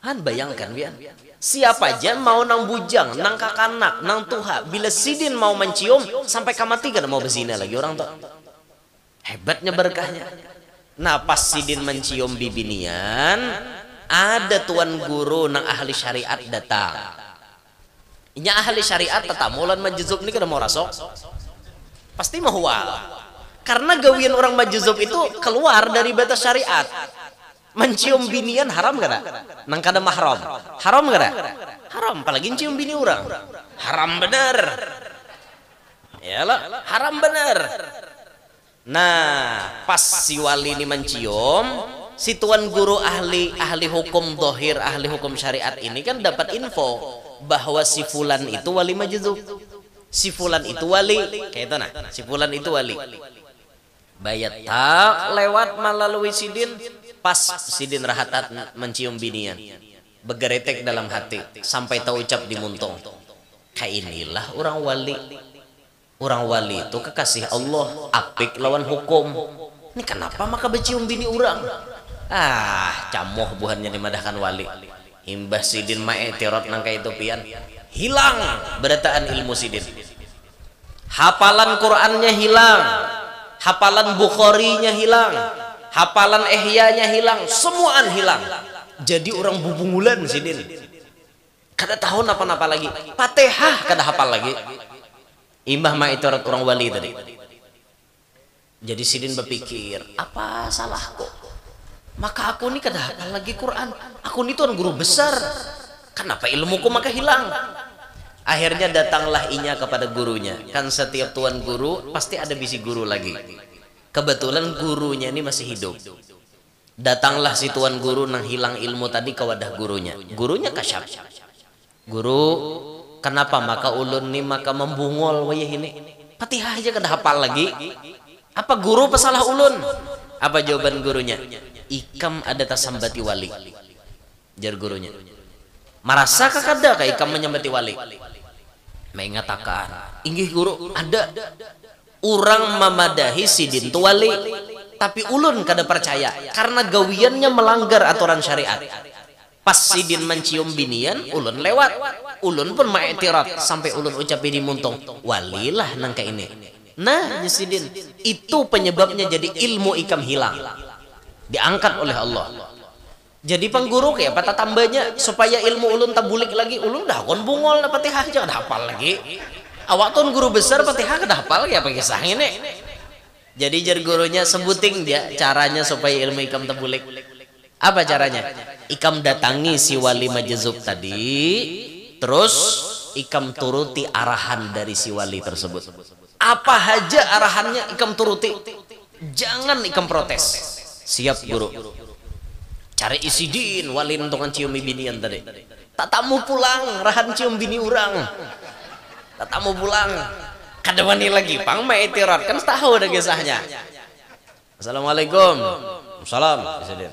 Han bayangkan bian, siapa aja mau nang bujang, nang kakanak, nang tuha, bila sidin mau mencium sampai kamati kan mau berzina lagi orang tuh. Hebatnya berkahnya. Nah pas sidin mencium bibinian, ada tuan guru nang ahli syariat datang. Inya ahli syariat tetamulan majuzub ini kada mau rasok, pasti mau wal. Karena gawian orang majuzub itu keluar dari batas syariat. Mencium binian haram kada? Nang kada mahram. Haram kada? Haram, apalagi cium bini orang. Haram bener. Yalah, haram bener. Nah, pas si wali ini mencium, si tuan guru ahli hukum dohir, ahli hukum syariat ini kan dapat info bahwa si fulan itu wali majuzub. Si fulan itu wali, kayak itu nah, si fulan itu wali. Bayat tak lewat melalui sidin, pas sidin rahatat mencium binian, begeretek dalam hati sampai tahu ucap di muntung. Kayak inilah orang wali. Orang wali itu kekasih Allah, apik lawan hukum. Ini kenapa maka bercium bini orang? Ah, camoh buhannya dimadahkan wali. Imbah sidin ma'etirot nangka itu pian. Hilang berataan ilmu sidin. Hafalan Qur'annya hilang. Hafalan Bukharinya hilang. Hafalan Ihya'nya hilang. Semuaan hilang. Jadi orang bubungulan sidin. Kada tahu apa-apa lagi. Fatihah kada hafal lagi. Imbah ma'etirot orang wali tadi. Jadi sidin berpikir, apa salahku? Maka aku ini kada hafal lagi Quran. Aku ini tuan guru besar. Kenapa ilmuku maka hilang? Akhirnya datanglah inya kepada gurunya. Kan setiap tuan guru pasti ada bisi guru lagi. Kebetulan gurunya ini masih hidup. Datanglah si tuan guru nang hilang ilmu tadi ke wadah gurunya. Gurunya kasyaf. Guru, kenapa maka ulun ini maka membungol wayah ini? Fatihah aja kada hafal lagi. Apa guru pesalah ulun? Apa jawaban gurunya? Ikam ada tasambati wali. Jar gurunya. Marasakah kada ka ikam menyambati wali? Mengatakan, inggih guru, ada. Orang memadahi sidin tu wali, tapi ulun kada percaya karena gawiannya melanggar aturan syariat. Pas sidin mencium binian, ulun lewat. Ulun pun ma'etirat sampai ulun ucapi di muntung, walilah nangka ini. Nah, sidin, itu penyebabnya jadi ilmu ikam hilang. Diangkat oleh Allah. Jadi pengguru kayak apa tambahnya supaya ilmu ulun tabulik lagi. Ulun dah kon bungol dapat Fatihah aja kada hafal lagi. Awak tuan guru besar Fatihah kada hafal ya pakai kisah ini. Jadi jar gurunya sebuting dia caranya supaya ilmu ikam tabulik. Apa caranya? Ikam datangi si wali majuzub tadi, terus ikam turuti arahan dari si wali tersebut. Apa aja arahannya ikam turuti. Jangan ikam protes. Siap guru. Cari isidin wali nentukan cium binian tadi. Tatamu pulang rahan cium bini orang. Tatamu pulang. Kada wani lagi pang ma'etirat kan tahu ada kisahnya. Assalamualaikum. Salam isidin.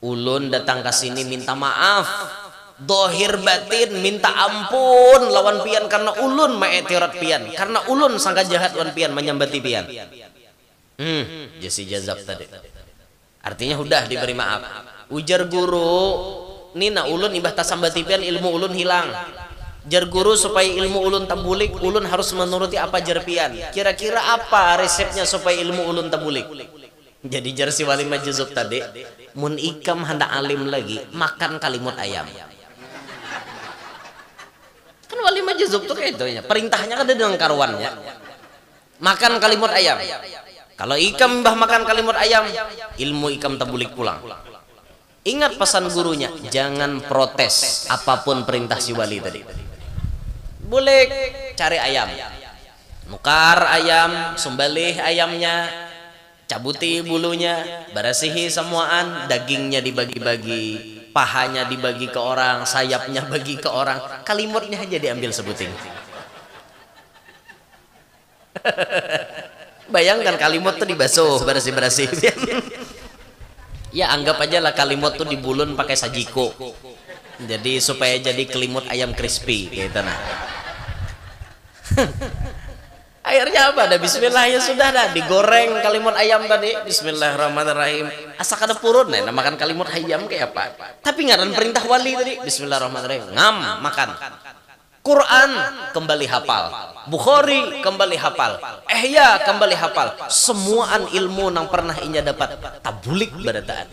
Ulun datang ke sini minta maaf. Dohir batin minta ampun lawan pian karena ulun ma'etirat pian. Karena ulun sangka jahat lawan pian menyambati pian. Jasi jazab tadi. Artinya udah diberi maaf. Ujar guru, nina ulun ibah tasambati pian ilmu ulun hilang. Jar guru supaya ilmu ulun tabulik, ulun harus menuruti apa jar pian. Kira-kira apa resepnya supaya ilmu ulun tabulik? Jadi jar si wali majuzub tadi, mun ikam hendak alim lagi, makan kalimut ayam. majzub tuh kayak itu ya. Perintahnya kan ada dengan karuannya. Makan kalimut ayam. Kalau ikam mbah makan kalimut ayam, ilmu ikam tabulik pulang. Ingat pesan gurunya, jangan protes apapun perintah si wali tadi. Boleh cari ayam, nukar ayam, sembelih ayamnya, cabuti bulunya, berasihi semuaan, dagingnya dibagi-bagi, pahanya dibagi ke orang, sayapnya bagi ke orang, kalimutnya aja diambil sebuting. Bayangkan kalimut tuh dibasuh, bersih-bersih. Ya anggap aja lah kalimut tuh dibulun pakai sajiko. Jadi supaya jadi kelimut ayam crispy gitu nah. Akhirnya apa? Ada bismillah ya sudah dah, digoreng kalimut ayam tadi. Bismillahirrahmanirrahim. Asa kada purun nah makan kalimut ayam kayak apa? Tapi ngaran perintah wali tadi. Bismillahirrahmanirrahim. Ngam makan. Quran kembali hafal, Bukhari kembali hafal, Ihya kembali hafal, semuaan ilmu yang pernah inya dapat tabulik barataan.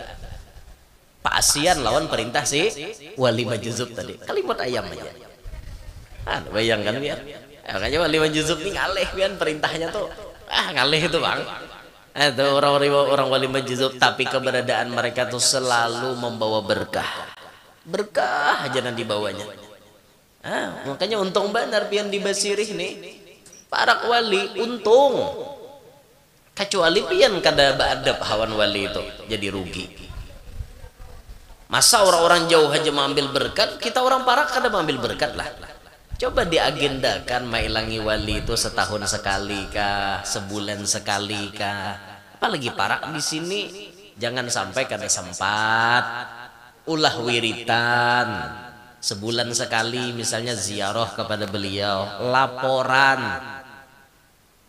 Pak Asian lawan perintah si wali majzub tadi, kalimut ayam aja. Bayangkan biar, makanya wali majzub ini ngalih biar perintahnya tuh, ngalih itu bang. Itu orang wali majzub, tapi keberadaan mereka tuh selalu membawa berkah, berkah aja nanti bawanya. Makanya untung benar pian di Basirih nih para wali untung, kecuali pian kada beadab hawan wali itu jadi rugi. Masa orang-orang jauh aja mengambil berkat, kita orang Parak kada mengambil berkat lah. Coba diagendakan mailangi wali itu setahun sekali kah, sebulan sekali kah, apalagi Parak di sini jangan sampai kada sempat ulah wiritan. Sebulan sekali misalnya ziarah kepada beliau, laporan.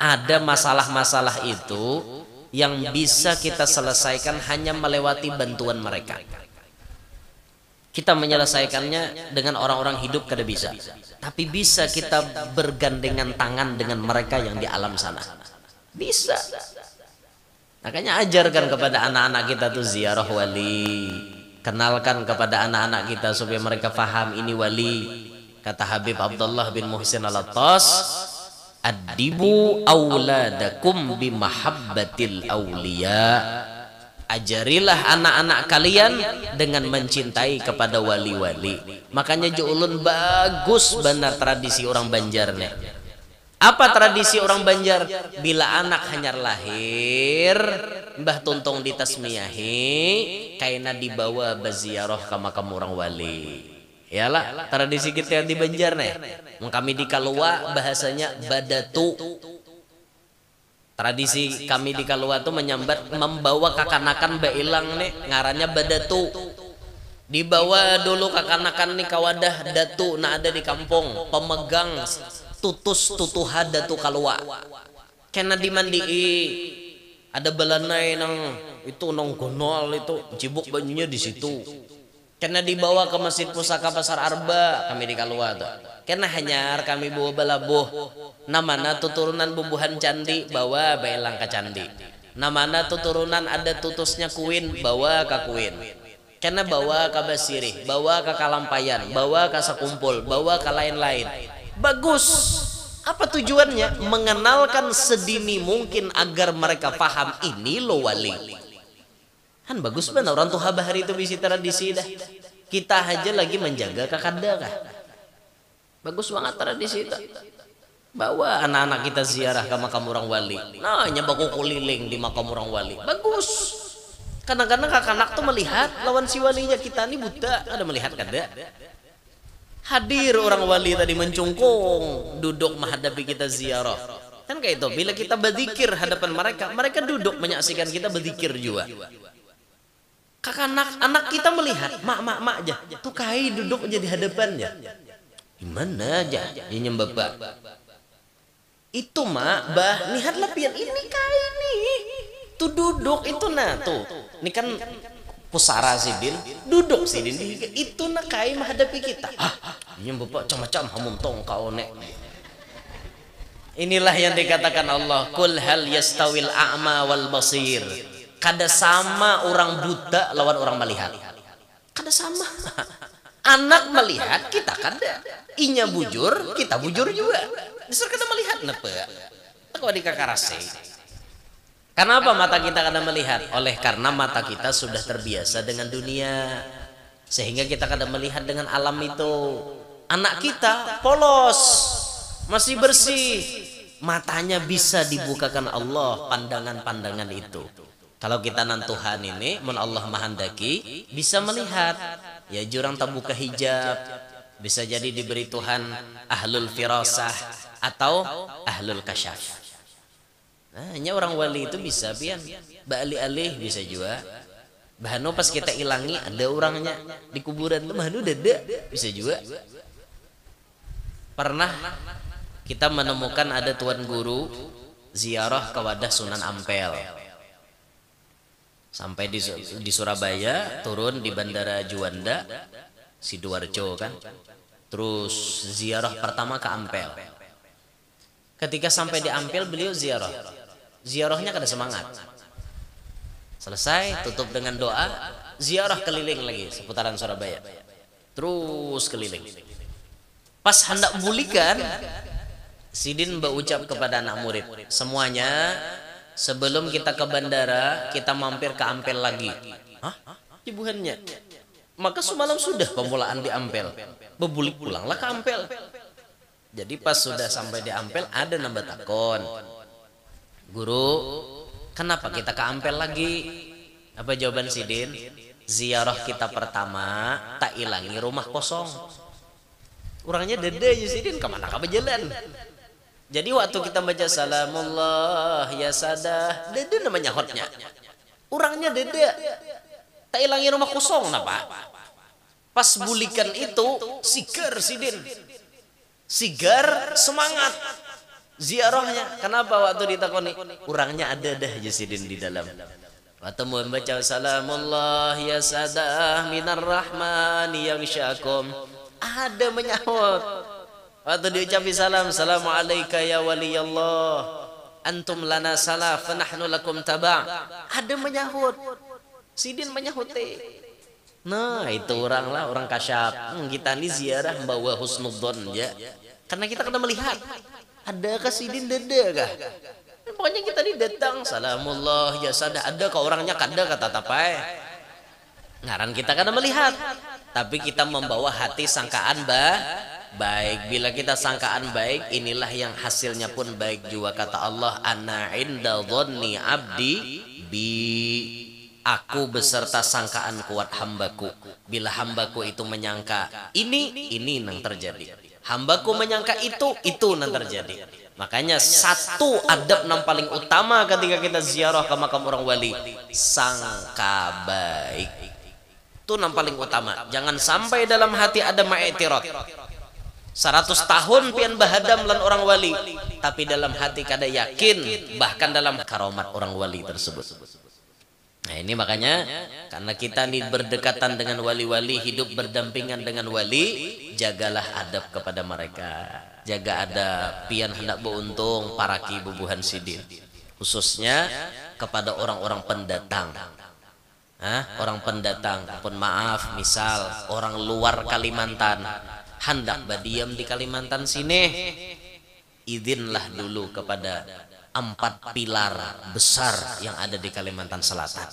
Ada masalah-masalah itu yang bisa kita selesaikan hanya melewati bantuan mereka. Kita menyelesaikannya dengan orang-orang hidup kada bisa, tapi bisa kita bergandengan tangan dengan mereka yang di alam sana. Bisa. Makanya ajarkan kepada anak-anak kita tuh ziarah wali. Kenalkan kepada anak-anak kita supaya mereka faham ini wali. Kata Habib Abdullah bin Muhsin Al-Attas, adibu auladakum bimahabbatil awliya. Ajarilah anak-anak kalian dengan mencintai kepada wali-wali. Makanya ulun bagus benar tradisi orang Banjar nih. Apa tradisi orang Banjar? Bila anak hanyar lahir, mbah tuntong ditasmiyahi, kaina dibawa baziarah ke makam orang wali. Yalah, tradisi kita di Banjar nih. Kami di Kalua bahasanya badatu. Tradisi kami di Kalua tuh menyambat membawa kakanakan bailang nih, ngarannya badatu. Dibawa dulu kakanakan nih kawadah datu, nah ada di kampung pemegang tutus tutuha datu Kalua. Kena dimandii, ada belanai nang itu nong gonol itu cibuk bajunya di situ. Kena dibawa ke Masjid Pusaka Pasar Arba kami di Kalua tuh. Kena hanyar kami bawa balabuh. Namana tuturunan bubuhan candi bawa bailang ke candi. Namana tuturunan ada tutusnya kuin bawa ke kuin. Kena bawa ke Basirih, bawa ke Kalampayan, bawa ke Sekumpul, bawa ke lain-lain. Bagus. Apa tujuannya? Mengenalkan sedini mungkin agar mereka paham ini lo wali. Kan bagus banget orang tua bahari itu bisa tradisi dah. Kita aja lagi menjaga kakanda kah. Bagus banget tradisi itu. Bawa anak-anak kita ziarah ke makam orang wali. Nah, nyabaku keliling di makam orang wali. Bagus. Kadang-kadang kakak-anak tuh melihat lawan si walinya, kita ini buta, ada melihat kada. Hadir orang wali tadi mencungkung, duduk menghadapi kita ziarah. Kan kayak itu, bila kita berzikir hadapan mereka, mereka duduk menyaksikan kita berzikir juga. Kakak anak kita melihat, mak aja, tuh kai duduk aja di hadapannya. Gimana aja, ini bapak. Itu mak, bah, lihatlah pian ini kai nih, tuh duduk itu nah tuh, ini kan pusara sidin, duduk sidin, itu nak kai menghadapi kita. Ini bapak macam-macam hamum tong kau nek. Inilah yang dikatakan Allah, kul hal yastawil a'ma wal basir. Kada sama orang buta lawan orang melihat. Kada sama. Anak melihat kita kada, inya bujur kita bujur juga. Disuruh kada melihat nepe. Aku adik kakarase. Kenapa mata kita kada melihat? Oleh karena mata kita sudah terbiasa dengan dunia, sehingga kita kada melihat dengan alam itu. Anak kita polos, masih bersih, matanya bisa dibukakan Allah pandangan-pandangan itu. Kalau kita nan Tuhan ini, mun Allah mahandaki, bisa melihat. Ya jurang tak buka hijab, bisa jadi diberi Tuhan ahlul firasah atau ahlul kasyaf. Nah, hanya orang wali itu bisa pian, balik alih bisa juga. Bahano pas kita ilangi ada orangnya di kuburan tuh bahano dada bisa juga. Pernah kita menemukan ada tuan guru ziarah ke Wadah Sunan Ampel. Sampai di Surabaya, turun di Bandara Juanda, Sidoarjo kan. Terus ziarah pertama ke Ampel. Ketika sampai di Ampel beliau ziarah. Ziarahnya kada semangat. Selesai, tutup dengan doa, ziarah keliling lagi seputaran Surabaya. Terus keliling. Pas hendak bulikan, Sidin berucap kepada anak murid, semuanya sebelum kita ke bandara, kita mampir ke Ampel lagi. Hah? Ibuhannya. Maka semalam sudah pemulaan di Ampel. Bebulik pulanglah ke Ampel. Jadi pas sudah sampai di Ampel, ada nambah takon. Guru, kenapa kita ke Ampel lagi? Apa jawaban Sidin? Ziarah kita pertama, tak ilangi rumah kosong. Orangnya dada ya Sidin, kemana kamu jalan? Jadi waktu kita baca salamullah ya sadah, dede namanya hotnya. Orangnya dede. Tak ilangi rumah kosong napa? Pas bulikan itu sigar Sidin. Sigar semangat ziarahnya. Kenapa waktu ditakoni? Orangnya ada dah ya Sidin di dalam. Waktu mau baca salamullah ya sadah minar rahmani yaghsyakum, ada menyahut. Waktu diucapi salam, assalamualaikum ya waliyallah, antum lana salaf, nahnu lakum taba'. Ada menyahut, Sidin menyahut. Nah itu orang lah, orang kasyaf. Kita ini ziarah membawa husnudzon ya. Karena kita kena melihat, adakah Sidin dada kah? Pokoknya kita ini datang, salamullah ya sada, ada kah orangnya kada kata tapai. Ngaran kita kena melihat, tapi kita membawa hati sangkaan baik. Bila kita sangkaan baik, inilah yang hasilnya pun baik juga. Kata Allah, ana inda dhanni abdi bi, aku beserta sangkaan kuat hambaku. Bila hambaku itu menyangka ini yang terjadi. Hambaku menyangka itu yang terjadi. Makanya satu adab yang paling utama ketika kita ziarah ke makam orang wali, sangka baik. Itu yang paling utama. Jangan sampai dalam hati ada ma'itirat. 100 tahun pian bahadam lan orang wali, tapi dalam hati kada yakin bahkan dalam karomat orang wali tersebut. Nah ini makanya karena kita ini berdekatan dengan wali-wali, hidup berdampingan dengan wali, jagalah adab kepada mereka. Jaga adab, pian hendak beruntung paraki bubuhan Sidin, khususnya kepada orang-orang pendatang. Orang pendatang, pun maaf, misal orang luar Kalimantan hendak berdiam di Kalimantan sini, izinlah dulu kepada 4 pilar besar yang ada di Kalimantan Selatan.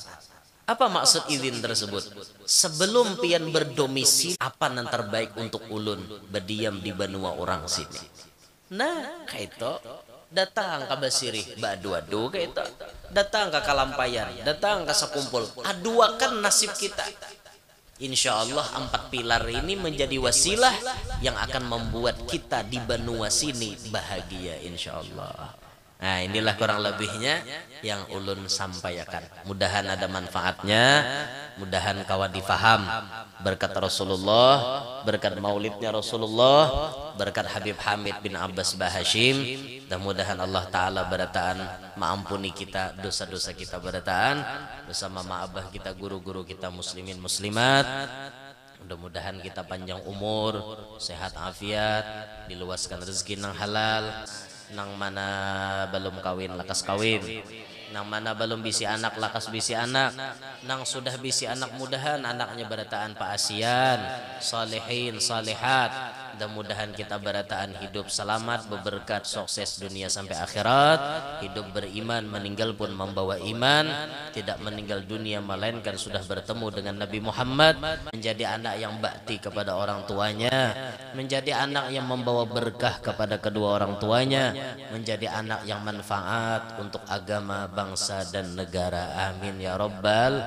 Apa maksud izin tersebut? Sebelum pian berdomisili, apa yang terbaik untuk ulun berdiam di benua orang sini. Nah, kayak itu datang ke Basiri, badu-adu kayak itu. Datang ke Kalampayan, datang ke Sekumpul, aduakan nasib kita. Insya Allah 4 pilar ini menjadi wasilah yang akan membuat kita di benua sini bahagia insya Allah. Nah inilah kurang lebihnya yang ulun sampaikan. Mudahan ada manfaatnya, mudahan kawan difaham berkat Rasulullah, berkat maulidnya Rasulullah, berkat Habib Hamid bin Abbas Bahashim. Dan mudahan Allah Ta'ala berataan maampuni kita dosa-dosa kita berataan bersama abah kita, guru-guru kita muslimin muslimat. Mudah-mudahan kita panjang umur, sehat afiat, diluaskan rezeki nang halal, nang mana belum kawin lakas kawin, nang mana belum bisi anak lakas bisi anak, nang sudah bisi anak mudahan anaknya berataan paasian, salihin salihat. Mudah-mudahan kita berataan hidup selamat, berberkat, sukses dunia sampai akhirat, hidup beriman, meninggal pun membawa iman, tidak meninggal dunia melainkan sudah bertemu dengan Nabi Muhammad, menjadi anak yang bakti kepada orang tuanya, menjadi anak yang membawa berkah kepada kedua orang tuanya, menjadi anak yang manfaat untuk agama, bangsa dan negara. Amin ya rabbal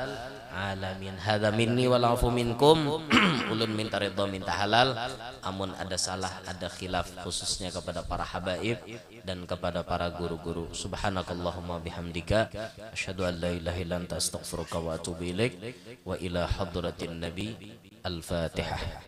alamin. Hadza minni wal afu minkum. Ulun minta ridha minta halal. Amun ada salah ada khilaf khususnya kepada para habaib dan kepada para guru-guru. Subhanakallahumma bihamdika asyhadu an la ilaha illa anta astaghfiruka wa atubu ilaik wa ila hadratin nabi. Al-Fatihah.